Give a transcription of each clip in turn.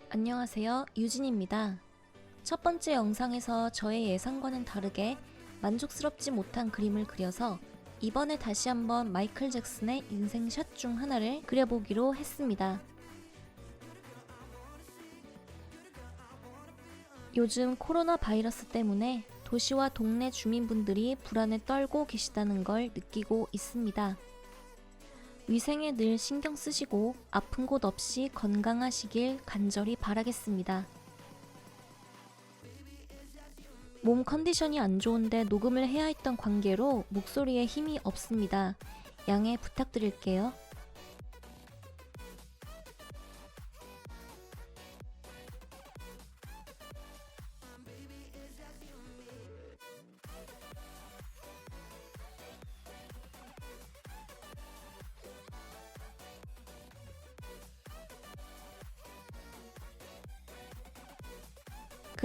안녕하세요, 유진입니다. 첫 번째 영상에서 저의 예상과는 다르게 만족스럽지 못한 그림을 그려서 이번에 다시 한번 마이클 잭슨의 인생샷 중 하나를 그려보기로 했습니다. 요즘 코로나 바이러스 때문에 도시와 동네 주민분들이 불안에 떨고 계시다는 걸 느끼고 있습니다. 위생에 늘 신경 쓰시고 아픈 곳 없이 건강하시길 간절히 바라겠습니다. 몸 컨디션이 안 좋은데 녹음을 해야 했던 관계로 목소리에 힘이 없습니다. 양해 부탁드릴게요.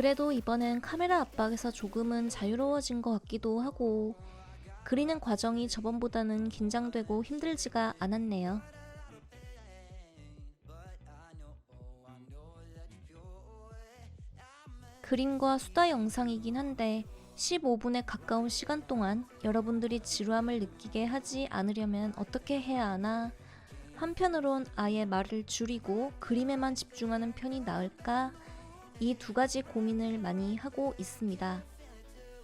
그래도 이번엔 카메라 압박에서 조금은 자유로워진 것 같기도 하고 그리는 과정이 저번보다는 긴장되고 힘들지가 않았네요. 그림과 수다 영상이긴 한데 15분에 가까운 시간 동안 여러분들이 지루함을 느끼게 하지 않으려면 어떻게 해야 하나? 한편으론 아예 말을 줄이고 그림에만 집중하는 편이 나을까? 이 두 가지 고민을 많이 하고 있습니다.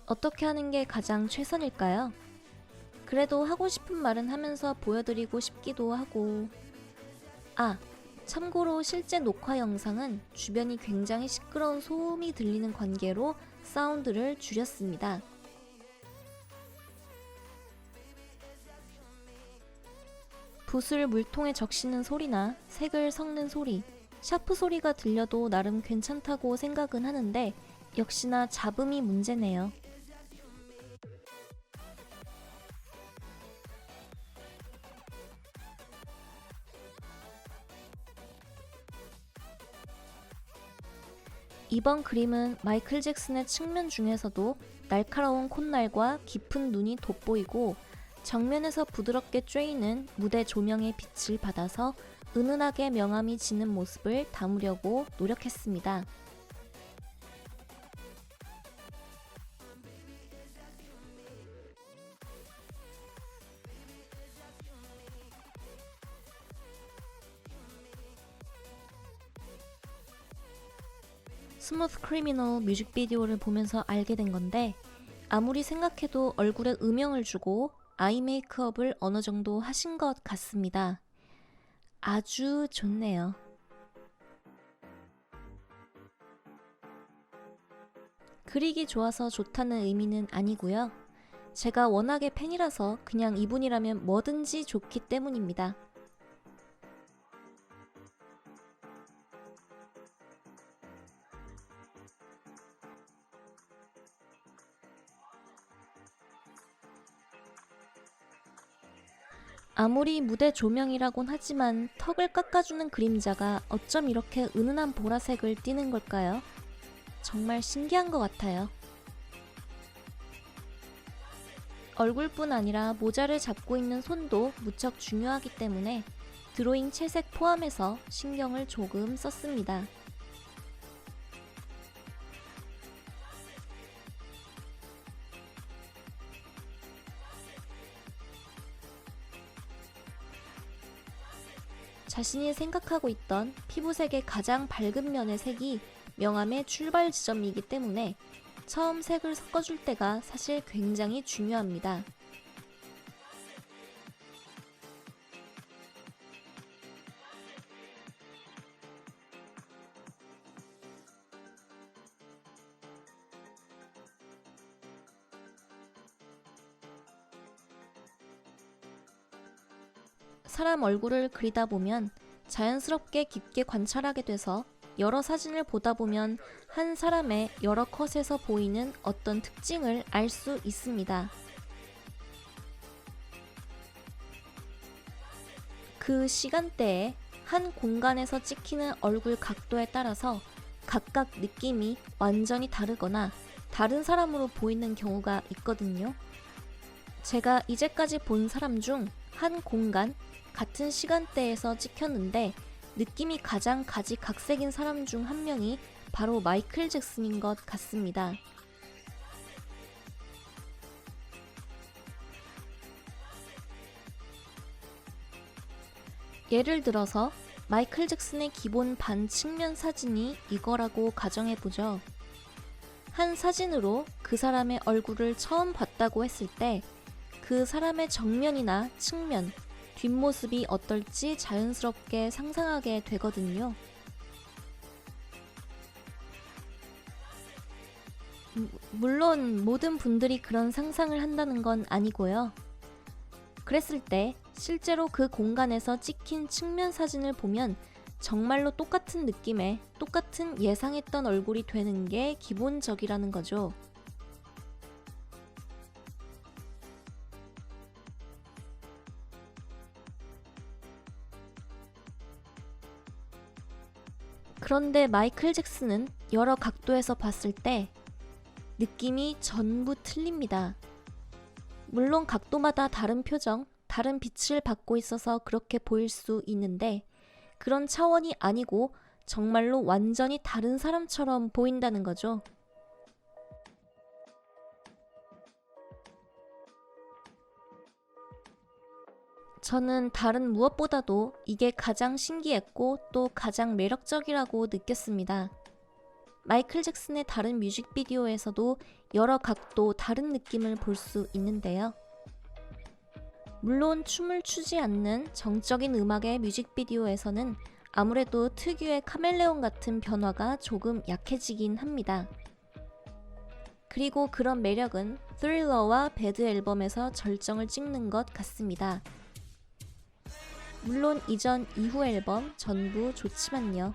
어떻게 하는 게 가장 최선일까요? 그래도 하고 싶은 말은 하면서 보여드리고 싶기도 하고 참고로 실제 녹화 영상은 주변이 굉장히 시끄러운 소음이 들리는 관계로 사운드를 줄였습니다. 붓을 물통에 적시는 소리나 색을 섞는 소리, 샤프 소리가 들려도 나름 괜찮다고 생각은 하는데 역시나 잡음이 문제네요. 이번 그림은 마이클 잭슨의 측면 중에서도 날카로운 콧날과 깊은 눈이 돋보이고 정면에서 부드럽게 쬐이는 무대 조명의 빛을 받아서 은은하게 명암이 지는 모습을 담으려고 노력했습니다. 스무스 크리미널 뮤직비디오를 보면서 알게 된 건데 아무리 생각해도 얼굴에 음영을 주고 아이 메이크업을 어느 정도 하신 것 같습니다. 아주 좋네요. 그리기 좋아서 좋다는 의미는 아니고요. 제가 워낙에 팬이라서 그냥 이분이라면 뭐든지 좋기 때문입니다. 아무리 무대 조명이라곤 하지만 턱을 깎아주는 그림자가 어쩜 이렇게 은은한 보라색을 띠는 걸까요? 정말 신기한 것 같아요. 얼굴뿐 아니라 모자를 잡고 있는 손도 무척 중요하기 때문에 드로잉 채색 포함해서 신경을 조금 썼습니다. 자신이 생각하고 있던 피부색의 가장 밝은 면의 색이 명암의 출발 지점이기 때문에 처음 색을 섞어줄 때가 사실 굉장히 중요합니다. 사람 얼굴을 그리다 보면 자연스럽게 깊게 관찰하게 돼서 여러 사진을 보다 보면 한 사람의 여러 컷에서 보이는 어떤 특징을 알 수 있습니다. 그 시간대에 한 공간에서 찍히는 얼굴 각도에 따라서 각각 느낌이 완전히 다르거나 다른 사람으로 보이는 경우가 있거든요. 제가 이제까지 본 사람 중 한 공간, 같은 시간대에서 찍혔는데 느낌이 가장 가지각색인 사람 중 한 명이 바로 마이클 잭슨인 것 같습니다. 예를 들어서 마이클 잭슨의 기본 반측면 사진이 이거라고 가정해보죠. 한 사진으로 그 사람의 얼굴을 처음 봤다고 했을 때 그 사람의 정면이나 측면, 뒷모습이 어떨지 자연스럽게 상상하게 되거든요. 물론 모든 분들이 그런 상상을 한다는 건 아니고요. 그랬을 때 실제로 그 공간에서 찍힌 측면 사진을 보면 정말로 똑같은 느낌의 똑같은 예상했던 얼굴이 되는 게 기본적이라는 거죠. 그런데 마이클 잭슨은 여러 각도에서 봤을 때 느낌이 전부 틀립니다. 물론 각도마다 다른 표정, 다른 빛을 받고 있어서 그렇게 보일 수 있는데 그런 차원이 아니고 정말로 완전히 다른 사람처럼 보인다는 거죠. 저는 다른 무엇보다도 이게 가장 신기했고 또 가장 매력적이라고 느꼈습니다. 마이클 잭슨의 다른 뮤직비디오에서도 여러 각도 다른 느낌을 볼 수 있는데요. 물론 춤을 추지 않는 정적인 음악의 뮤직비디오에서는 아무래도 특유의 카멜레온 같은 변화가 조금 약해지긴 합니다. 그리고 그런 매력은 스릴러와 배드 앨범에서 절정을 찍는 것 같습니다. 물론 이전 이후 앨범 전부 좋지만요.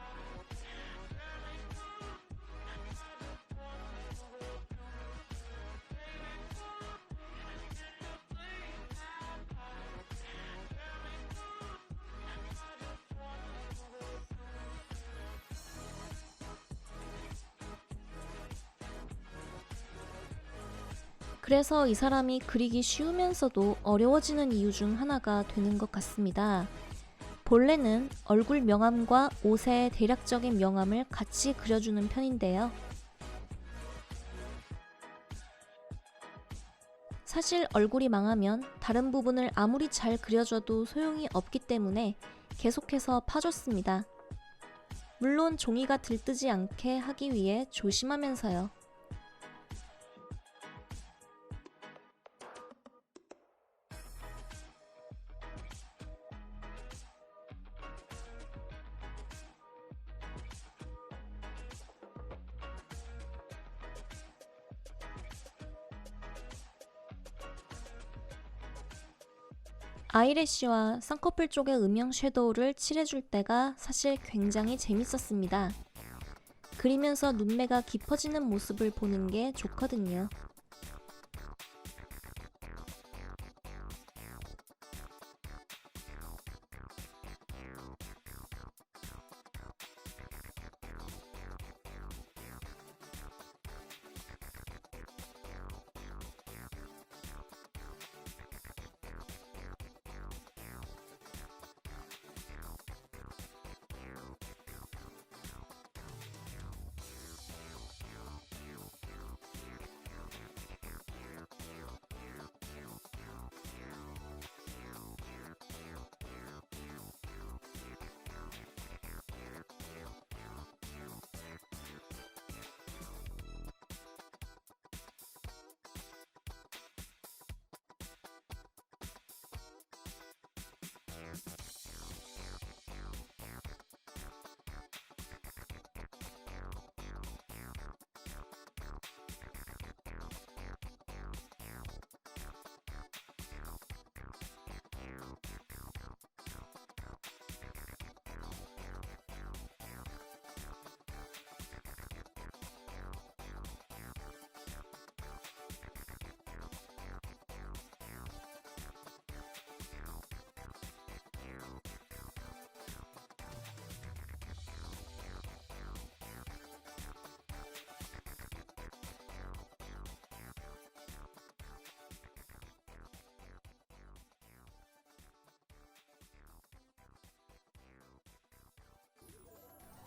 그래서 이 사람이 그리기 쉬우면서도 어려워지는 이유 중 하나가 되는 것 같습니다. 본래는 얼굴 명암과 옷의 대략적인 명암을 같이 그려주는 편인데요. 사실 얼굴이 망하면 다른 부분을 아무리 잘 그려줘도 소용이 없기 때문에 계속해서 파줬습니다. 물론 종이가 들뜨지 않게 하기 위해 조심하면서요. 아이래쉬와 쌍꺼풀 쪽의 음영 섀도우를 칠해줄 때가 사실 굉장히 재밌었습니다. 그리면서 눈매가 깊어지는 모습을 보는 게 좋거든요.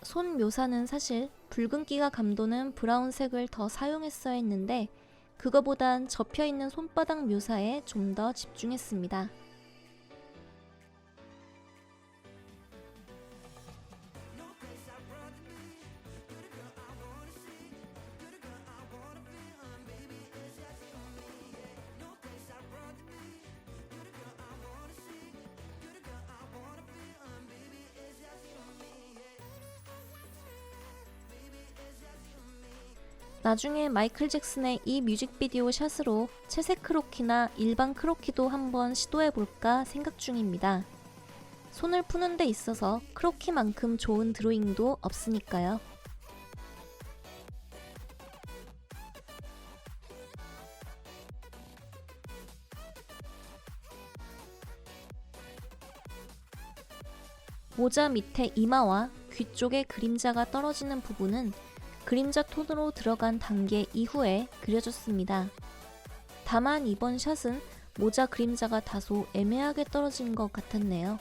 손 묘사는 사실 붉은기가 감도는 브라운색을 더 사용했어야 했는데 그거보단 접혀있는 손바닥 묘사에 좀 더 집중했습니다. 나중에 마이클 잭슨의 이 뮤직비디오 샷으로 채색 크로키나 일반 크로키도 한번 시도해볼까 생각 중입니다. 손을 푸는 데 있어서 크로키만큼 좋은 드로잉도 없으니까요. 모자 밑에 이마와 귀 쪽에 그림자가 떨어지는 부분은 그림자 톤으로 들어간 단계 이후에 그려줬습니다. 다만 이번 샷은 모자 그림자가 다소 애매하게 떨어진 것 같았네요.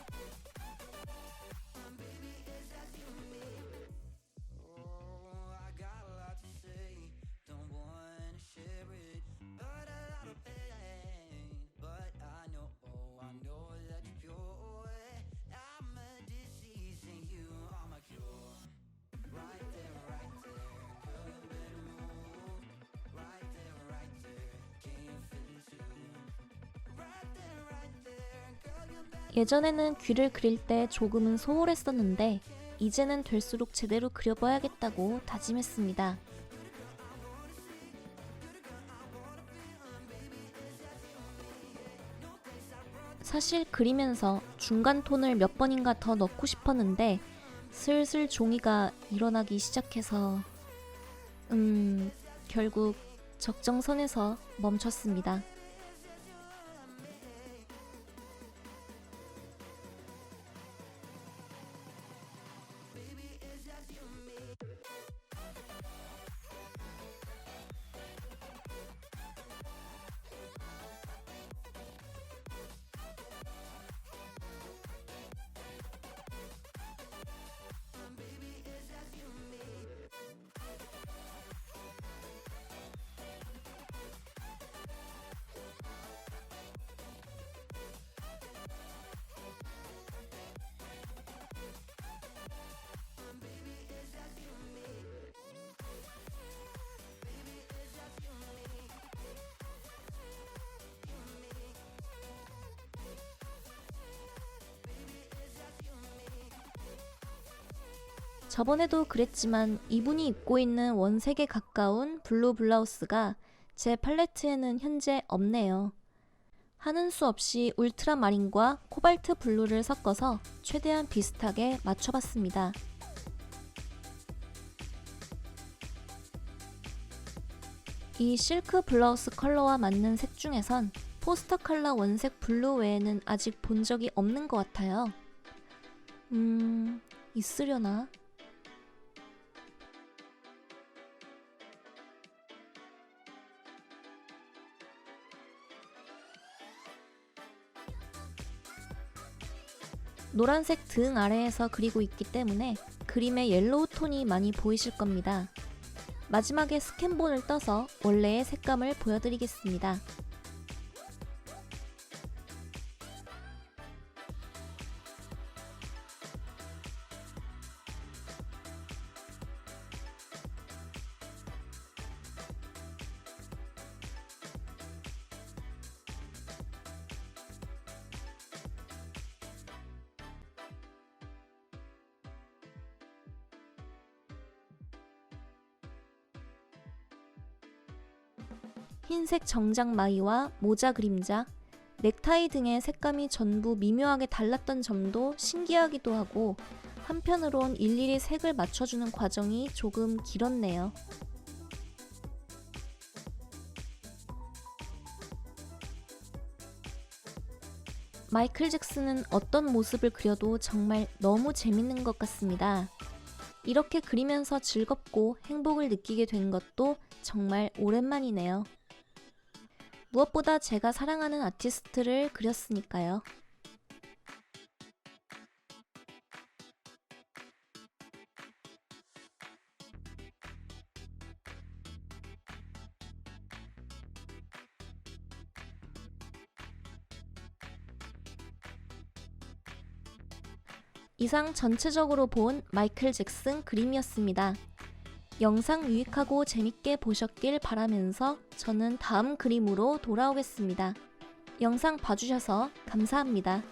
예전에는 귀를 그릴 때 조금은 소홀했었는데 이제는 될수록 제대로 그려봐야겠다고 다짐했습니다. 사실 그리면서 중간 톤을 몇 번인가 더 넣고 싶었는데 슬슬 종이가 일어나기 시작해서 결국 적정선에서 멈췄습니다. 저번에도 그랬지만 이분이 입고 있는 원색에 가까운 블루 블라우스가 제 팔레트에는 현재 없네요. 하는 수 없이 울트라마린과 코발트 블루를 섞어서 최대한 비슷하게 맞춰봤습니다. 이 실크 블라우스 컬러와 맞는 색 중에선 포스터 컬러 원색 블루 외에는 아직 본 적이 없는 것 같아요. 있으려나? 노란색 등 아래에서 그리고 있기 때문에 그림의 옐로우 톤이 많이 보이실 겁니다. 마지막에 스캔본을 떠서 원래의 색감을 보여드리겠습니다. 흰색 정장 마이와 모자 그림자, 넥타이 등의 색감이 전부 미묘하게 달랐던 점도 신기하기도 하고 한편으론 일일이 색을 맞춰주는 과정이 조금 길었네요. 마이클 잭슨은 어떤 모습을 그려도 정말 너무 재밌는 것 같습니다. 이렇게 그리면서 즐겁고 행복을 느끼게 된 것도 정말 오랜만이네요. 무엇보다 제가 사랑하는 아티스트를 그렸으니까요. 이상 전체적으로 본 마이클 잭슨 그림이었습니다. 영상 유익하고 재밌게 보셨길 바라면서 저는 다음 그림으로 돌아오겠습니다. 영상 봐주셔서 감사합니다.